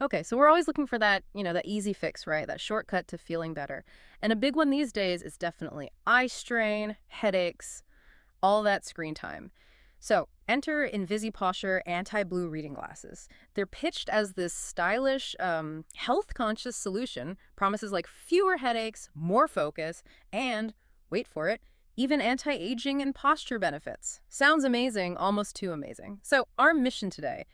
Okay, so we're always looking for that, that easy fix, right? That shortcut to feeling better. And a big one these days is definitely eye strain, headaches, all that screen time. So enter Invisposture anti-blue reading glasses. They're pitched as this stylish, health-conscious solution, promises like fewer headaches, more focus, and, wait for it, even anti-aging and posture benefits. Sounds amazing, almost too amazing. So our mission today,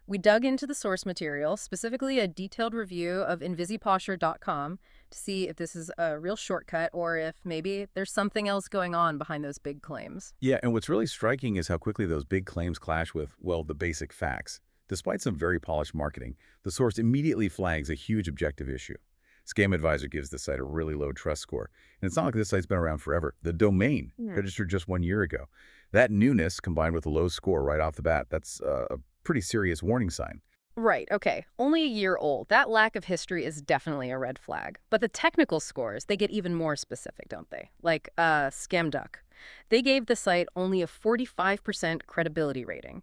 we dug into the source material, specifically a detailed review of Invisposture.com, to see if this is a real shortcut or if maybe there's something else going on behind those big claims. Yeah, and what's really striking is how quickly those big claims clash with, well, the basic facts. Despite some very polished marketing, the source immediately flags a huge objective issue. Scam Advisor gives the site a really low trust score. And it's not like this site's been around forever. The domain registered just 1 year ago. That newness, combined with a low score right off the bat, that's a pretty serious warning sign. Right, okay. Only a year old. That lack of history is definitely a red flag. But the technical scores, they get even more specific, don't they? Like Scamduck. They gave the site only a 45% credibility rating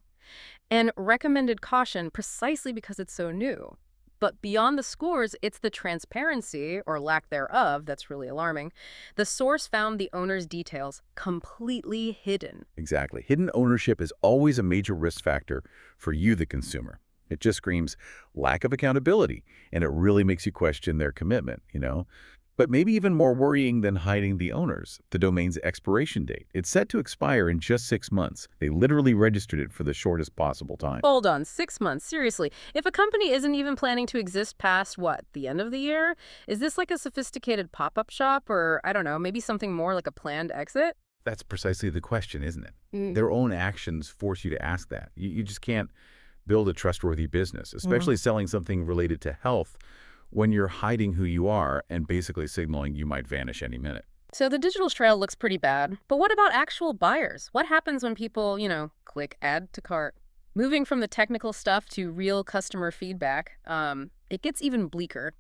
and recommended caution precisely because it's so new. But beyond the scores, it's the transparency, or lack thereof, that's really alarming. The source found the owner's details completely hidden. Exactly. Hidden ownership is always a major risk factor for you, the consumer. It just screams lack of accountability, and it really makes you question their commitment. But maybe even more worrying than hiding the owners, the domain's expiration date. It's set to expire in just 6 months. They literally registered it for the shortest possible time. Hold on, 6 months, seriously. If a company isn't even planning to exist past, what, the end of the year? Is this like a sophisticated pop-up shop or, I don't know, maybe something more like a planned exit? That's precisely the question, isn't it? Mm. Their own actions force you to ask that. You just can't build a trustworthy business, especially selling something related to health when you're hiding who you are and basically signaling you might vanish any minute. So the digital trail looks pretty bad, but what about actual buyers? What happens when people, click add to cart? Moving from the technical stuff to real customer feedback, it gets even bleaker.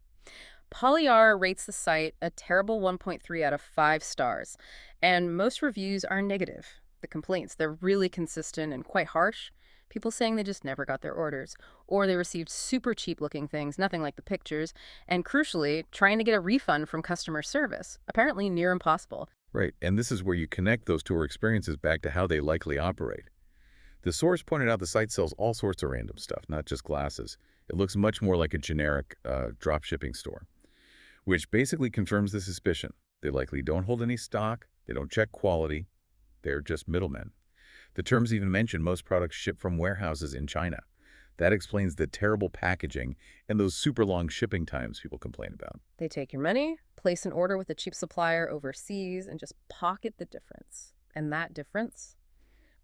Polyar rates the site a terrible 1.3 out of 5 stars, and most reviews are negative. The complaints, they're really consistent and quite harsh. People saying they just never got their orders, or they received super cheap-looking things, nothing like the pictures, and crucially, trying to get a refund from customer service, apparently near impossible. Right, and this is where you connect those tour experiences back to how they likely operate. The source pointed out the site sells all sorts of random stuff, not just glasses. It looks much more like a generic drop shipping store, which basically confirms the suspicion. They likely don't hold any stock, they don't check quality, they're just middlemen. The terms even mention most products ship from warehouses in China. That explains the terrible packaging and those super long shipping times people complain about. They take your money, place an order with a cheap supplier overseas, and just pocket the difference. And that difference?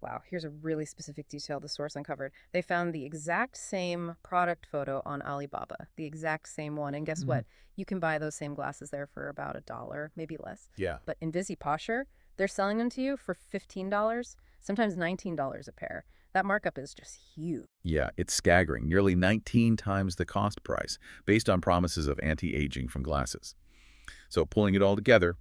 Wow, here's a really specific detail the source uncovered. They found the exact same product photo on Alibaba, the exact same one. And guess what? You can buy those same glasses there for about $1, maybe less. Yeah. But in Posture, they're selling them to you for $15, sometimes $19 a pair. That markup is just huge. Yeah, it's staggering, nearly 19 times the cost price, based on promises of anti-aging from glasses. So pulling it all together,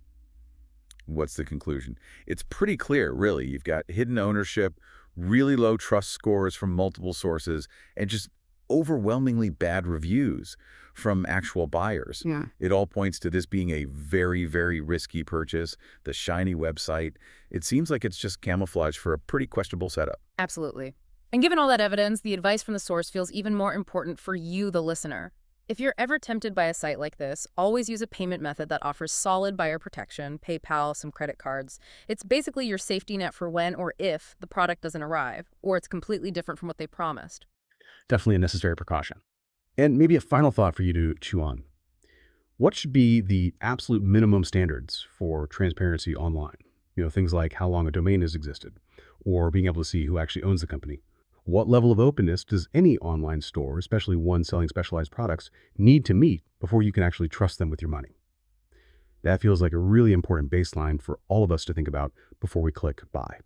what's the conclusion? It's pretty clear, really. You've got hidden ownership, really low trust scores from multiple sources, and just overwhelmingly bad reviews from actual buyers. Yeah. It all points to this being a very, very risky purchase. The shiny website, it seems like it's just camouflage for a pretty questionable setup. Absolutely. And given all that evidence, the advice from the source feels even more important for you, the listener. If you're ever tempted by a site like this, always use a payment method that offers solid buyer protection, PayPal, some credit cards. It's basically your safety net for when or if the product doesn't arrive, or it's completely different from what they promised. Definitely a necessary precaution. And maybe a final thought for you to chew on. What should be the absolute minimum standards for transparency online? Things like how long a domain has existed, or being able to see who actually owns the company. What level of openness does any online store, especially one selling specialized products, need to meet before you can actually trust them with your money? That feels like a really important baseline for all of us to think about before we click buy.